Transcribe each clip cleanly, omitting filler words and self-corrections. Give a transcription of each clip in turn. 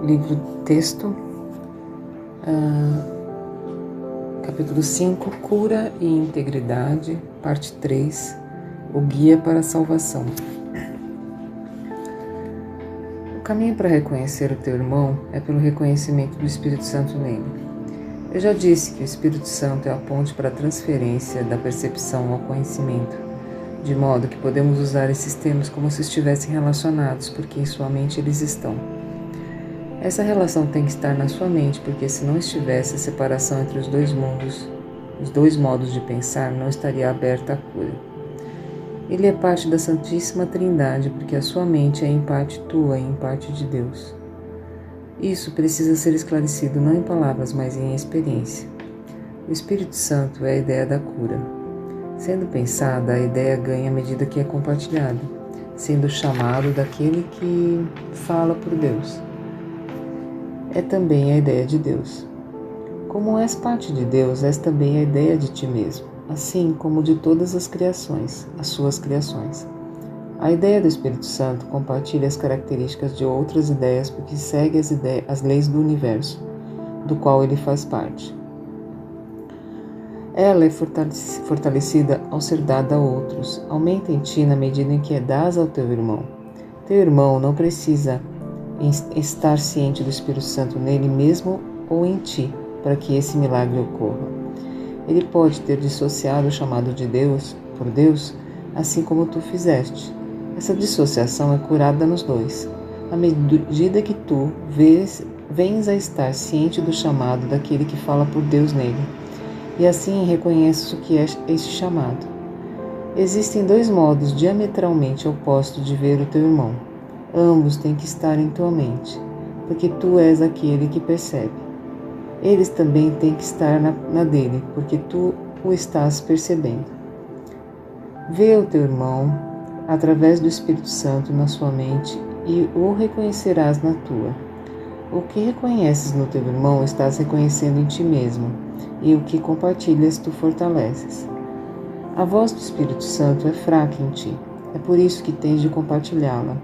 livro texto, capítulo 5, Cura e Integridade, parte 3, o guia para a salvação. O caminho para reconhecer o teu irmão é pelo reconhecimento do Espírito Santo nele. Eu já disse que o Espírito Santo é a ponte para a transferência da percepção ao conhecimento, de modo que podemos usar esses termos como se estivessem relacionados, porque em sua mente eles estão. Essa relação tem que estar na sua mente, porque se não estivesse, a separação entre os dois mundos, os dois modos de pensar, não estaria aberta à cura. Ele é parte da Santíssima Trindade, porque a sua mente é em parte tua e em parte de Deus. Isso precisa ser esclarecido não em palavras, mas em experiência. O Espírito Santo é a ideia da cura. Sendo pensada, a ideia ganha à medida que é compartilhada, sendo chamado daquele que fala por Deus. É também a ideia de Deus. Como és parte de Deus, és também a ideia de ti mesmo, assim como de todas as criações, as suas criações. A ideia do Espírito Santo compartilha as características de outras ideias porque segue as leis do universo, do qual ele faz parte. Ela é fortalecida ao ser dada a outros, aumenta em ti na medida em que é dás ao teu irmão. Teu irmão não precisa estar ciente do Espírito Santo nele mesmo ou em ti, para que esse milagre ocorra. Ele pode ter dissociado o chamado de Deus, por Deus, assim como tu fizeste. Essa dissociação é curada nos dois, à medida que tu vens a estar ciente do chamado daquele que fala por Deus nele, e assim reconheces o que é este chamado. Existem dois modos diametralmente opostos de ver o teu irmão. Ambos têm que estar em tua mente, porque tu és aquele que percebe. Eles também têm que estar na dele, porque tu o estás percebendo. Vê o teu irmão através do Espírito Santo na sua mente e o reconhecerás na tua. O que reconheces no teu irmão estás reconhecendo em ti mesmo, e o que compartilhas tu fortaleces. A voz do Espírito Santo é fraca em ti, é por isso que tens de compartilhá-la.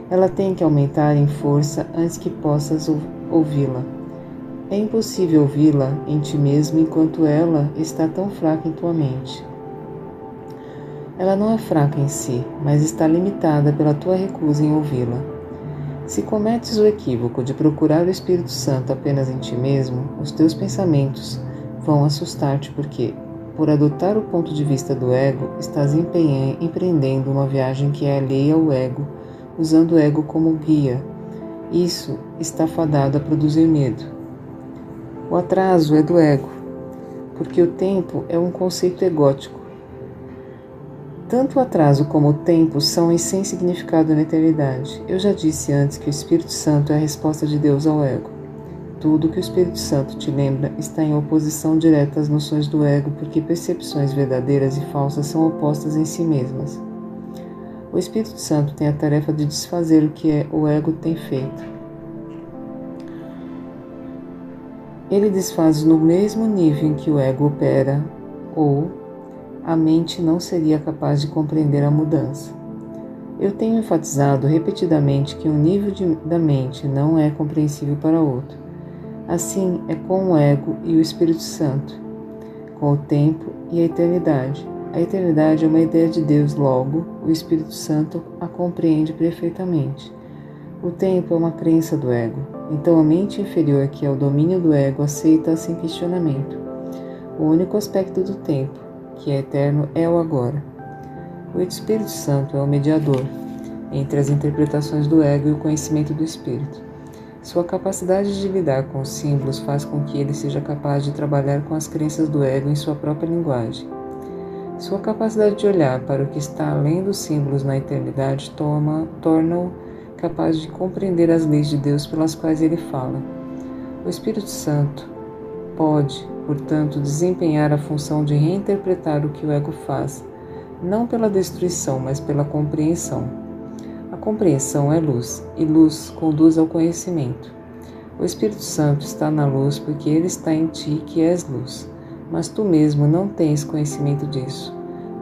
Ela tem que aumentar em força antes que possas ouvi-la. É impossível ouvi-la em ti mesmo enquanto ela está tão fraca em tua mente. Ela não é fraca em si, mas está limitada pela tua recusa em ouvi-la. Se cometes o equívoco de procurar o Espírito Santo apenas em ti mesmo, os teus pensamentos vão assustar-te porque, por adotar o ponto de vista do ego, estás empreendendo uma viagem que é alheia ao ego, usando o ego como guia. Isso está fadado a produzir medo. O atraso é do ego, porque o tempo é um conceito egótico. Tanto o atraso como o tempo são sem significado na eternidade. Eu já disse antes que o Espírito Santo é a resposta de Deus ao ego. Tudo que o Espírito Santo te lembra está em oposição direta às noções do ego, porque percepções verdadeiras e falsas são opostas em si mesmas. O Espírito Santo tem a tarefa de desfazer o que o ego tem feito. Ele desfaz no mesmo nível em que o ego opera, ou a mente não seria capaz de compreender a mudança. Eu tenho enfatizado repetidamente que um nível da mente não é compreensível para outro. Assim é com o ego e o Espírito Santo, com o tempo e a eternidade. A eternidade é uma ideia de Deus, logo, o Espírito Santo a compreende perfeitamente. O tempo é uma crença do ego, então a mente inferior, que é o domínio do ego, aceita sem questionamento. O único aspecto do tempo, que é eterno, é o agora. O Espírito Santo é o mediador entre as interpretações do ego e o conhecimento do Espírito. Sua capacidade de lidar com os símbolos faz com que ele seja capaz de trabalhar com as crenças do ego em sua própria linguagem. Sua capacidade de olhar para o que está além dos símbolos na eternidade torna-o capaz de compreender as leis de Deus pelas quais ele fala. O Espírito Santo pode, portanto, desempenhar a função de reinterpretar o que o ego faz, não pela destruição, mas pela compreensão. A compreensão é luz, e luz conduz ao conhecimento. O Espírito Santo está na luz porque ele está em ti, que és luz. Mas tu mesmo não tens conhecimento disso.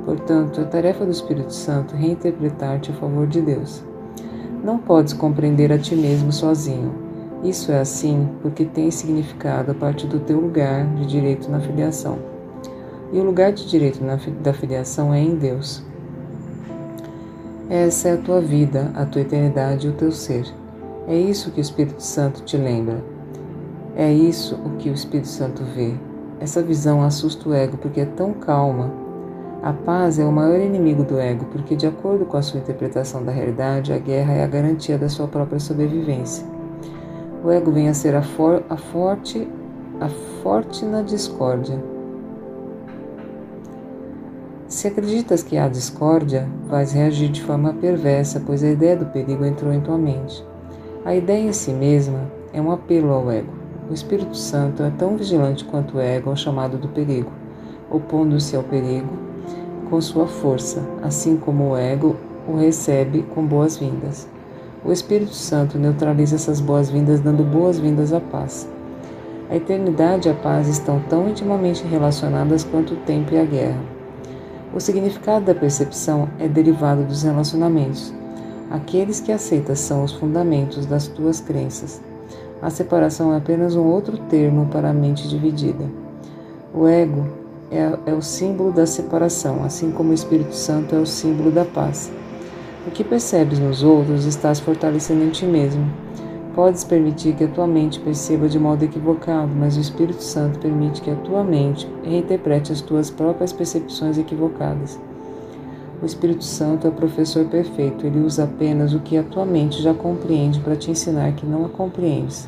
Portanto, é tarefa do Espírito Santo reinterpretar-te a favor de Deus. Não podes compreender a ti mesmo sozinho. Isso é assim porque tem significado a partir do teu lugar de direito na filiação. E o lugar de direito da filiação é em Deus. Essa é a tua vida, a tua eternidade e o teu ser. É isso que o Espírito Santo te lembra. É isso o que o Espírito Santo vê. Essa visão assusta o ego porque é tão calma. A paz é o maior inimigo do ego porque, de acordo com a sua interpretação da realidade, a guerra é a garantia da sua própria sobrevivência. O ego vem a ser a forte na discórdia. Se acreditas que há discórdia, vais reagir de forma perversa, pois a ideia do perigo entrou em tua mente. A ideia em si mesma é um apelo ao ego. O Espírito Santo é tão vigilante quanto o ego ao chamado do perigo, opondo-se ao perigo com sua força, assim como o ego o recebe com boas-vindas. O Espírito Santo neutraliza essas boas-vindas, dando boas-vindas à paz. A eternidade e a paz estão tão intimamente relacionadas quanto o tempo e a guerra. O significado da percepção é derivado dos relacionamentos. Aqueles que aceitas são os fundamentos das tuas crenças. A separação é apenas um outro termo para a mente dividida. O ego é o símbolo da separação, assim como o Espírito Santo é o símbolo da paz. O que percebes nos outros estás fortalecendo em ti mesmo. Podes permitir que a tua mente perceba de modo equivocado, mas o Espírito Santo permite que a tua mente reinterprete as tuas próprias percepções equivocadas. O Espírito Santo é o professor perfeito, ele usa apenas o que a tua mente já compreende para te ensinar que não a compreendes.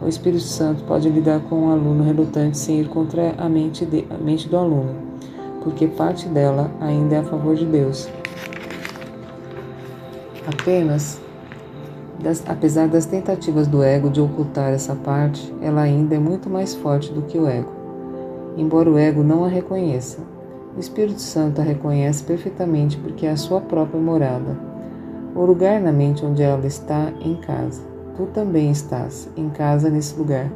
O Espírito Santo pode lidar com um aluno relutante sem ir contra a mente do aluno, porque parte dela ainda é a favor de Deus. Apesar das tentativas do ego de ocultar essa parte, ela ainda é muito mais forte do que o ego. Embora o ego não a reconheça, o Espírito Santo a reconhece perfeitamente porque é a sua própria morada. O lugar na mente onde ela está em casa. Tu também estás em casa nesse lugar,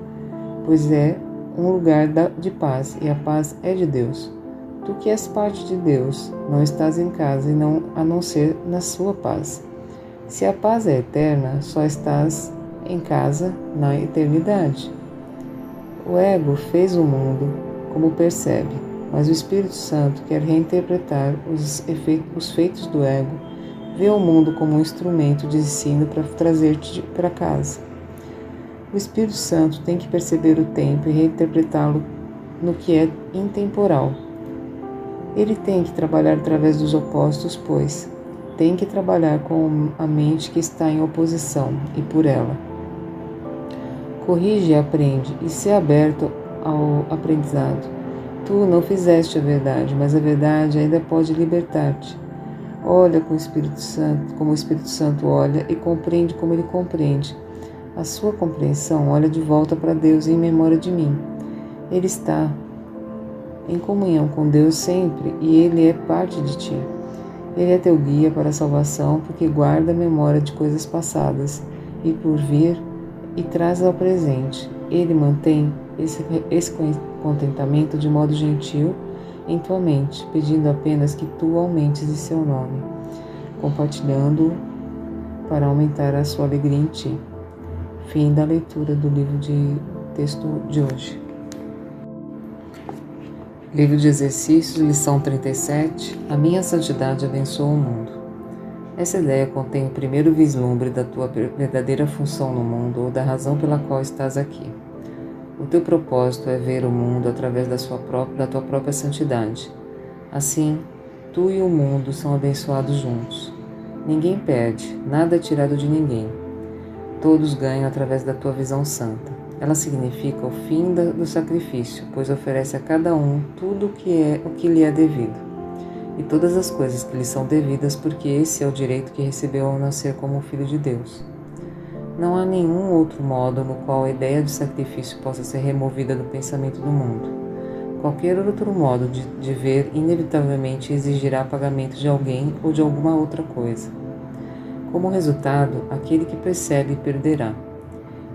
pois é um lugar de paz e a paz é de Deus. Tu que és parte de Deus, não estás em casa a não ser na sua paz. Se a paz é eterna, só estás em casa na eternidade. O ego fez o mundo como percebe, mas o Espírito Santo quer reinterpretar os feitos do ego, vê o mundo como um instrumento de ensino para trazer-te para casa. O Espírito Santo tem que perceber o tempo e reinterpretá-lo no que é intemporal. Ele tem que trabalhar através dos opostos, pois tem que trabalhar com a mente que está em oposição e por ela. Corrige e aprende e se aberto ao aprendizado. Tu não fizeste a verdade, mas a verdade ainda pode libertar-te. Olha com o Espírito Santo, como o Espírito Santo olha e compreende como ele compreende. A sua compreensão olha de volta para Deus em memória de mim. Ele está em comunhão com Deus sempre e ele é parte de ti. Ele é teu guia para a salvação porque guarda a memória de coisas passadas e por vir e traz ao presente. Ele mantém esse contentamento de modo gentil em tua mente, pedindo apenas que tu aumentes em seu nome, compartilhando para aumentar a sua alegria em ti. Fim da leitura do livro de texto de hoje. Livro de Exercícios, lição 37. A minha santidade abençoa o mundo. Essa ideia contém o primeiro vislumbre da tua verdadeira função no mundo ou da razão pela qual estás aqui. O teu propósito é ver o mundo através da tua própria santidade. Assim, tu e o mundo são abençoados juntos. Ninguém perde, nada é tirado de ninguém. Todos ganham através da tua visão santa. Ela significa o fim do sacrifício, pois oferece a cada um tudo o que lhe é devido, e todas as coisas que lhe são devidas, porque esse é o direito que recebeu ao nascer como filho de Deus. Não há nenhum outro modo no qual a ideia de sacrifício possa ser removida do pensamento do mundo. Qualquer outro modo de ver inevitavelmente exigirá pagamento de alguém ou de alguma outra coisa. Como resultado, aquele que percebe perderá,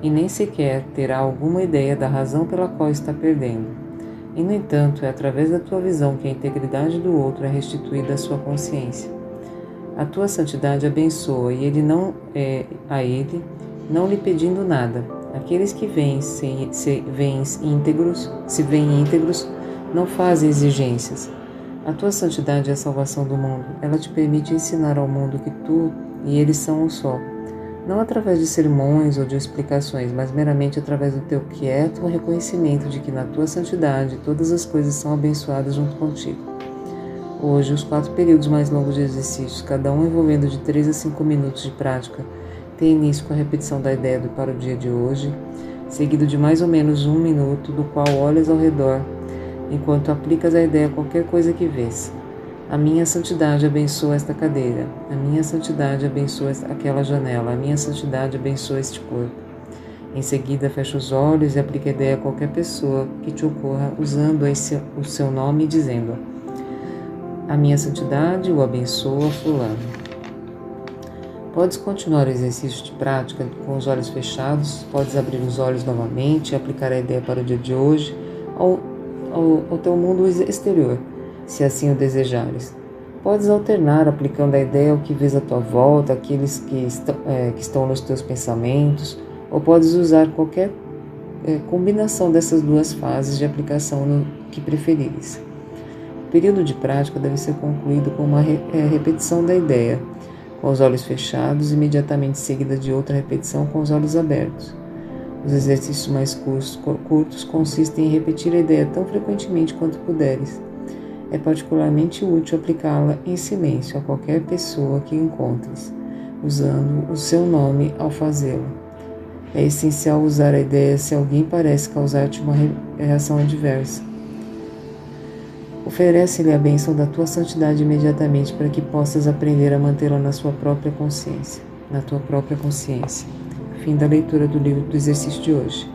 e nem sequer terá alguma ideia da razão pela qual está perdendo. E, no entanto, é através da tua visão que a integridade do outro é restituída à sua consciência. A tua santidade abençoa, e ele não é a ele, não lhe pedindo nada. Aqueles que se veem íntegros, não fazem exigências. A tua santidade é a salvação do mundo. Ela te permite ensinar ao mundo que tu e eles são um só. Não através de sermões ou de explicações, mas meramente através do teu quieto reconhecimento de que na tua santidade todas as coisas são abençoadas junto contigo. Hoje, os 4 períodos mais longos de exercícios, cada um envolvendo de 3 a 5 minutos de prática, tem início com a repetição da ideia para o dia de hoje, seguido de mais ou menos 1 minuto, do qual olhas ao redor, enquanto aplicas a ideia a qualquer coisa que vês. A minha santidade abençoa esta cadeira, a minha santidade abençoa aquela janela, a minha santidade abençoa este corpo. Em seguida, fecha os olhos e aplica a ideia a qualquer pessoa que te ocorra, usando o seu nome e dizendo: a minha santidade o abençoa fulano. Podes continuar o exercício de prática com os olhos fechados, podes abrir os olhos novamente e aplicar a ideia para o dia de hoje ao teu mundo exterior, se assim o desejares. Podes alternar aplicando a ideia ao que vês à tua volta, aqueles que estão nos teus pensamentos, ou podes usar qualquer combinação dessas duas fases de aplicação no que preferires. O período de prática deve ser concluído com uma repetição da ideia, com os olhos fechados, imediatamente seguida de outra repetição com os olhos abertos. Os exercícios mais curtos consistem em repetir a ideia tão frequentemente quanto puderes. É particularmente útil aplicá-la em silêncio a qualquer pessoa que encontres, usando o seu nome ao fazê-lo. É essencial usar a ideia se alguém parece causar-te uma reação adversa. Oferece-lhe a bênção da tua santidade imediatamente para que possas aprender a mantê-la na tua própria consciência. Fim da leitura do livro do exercício de hoje.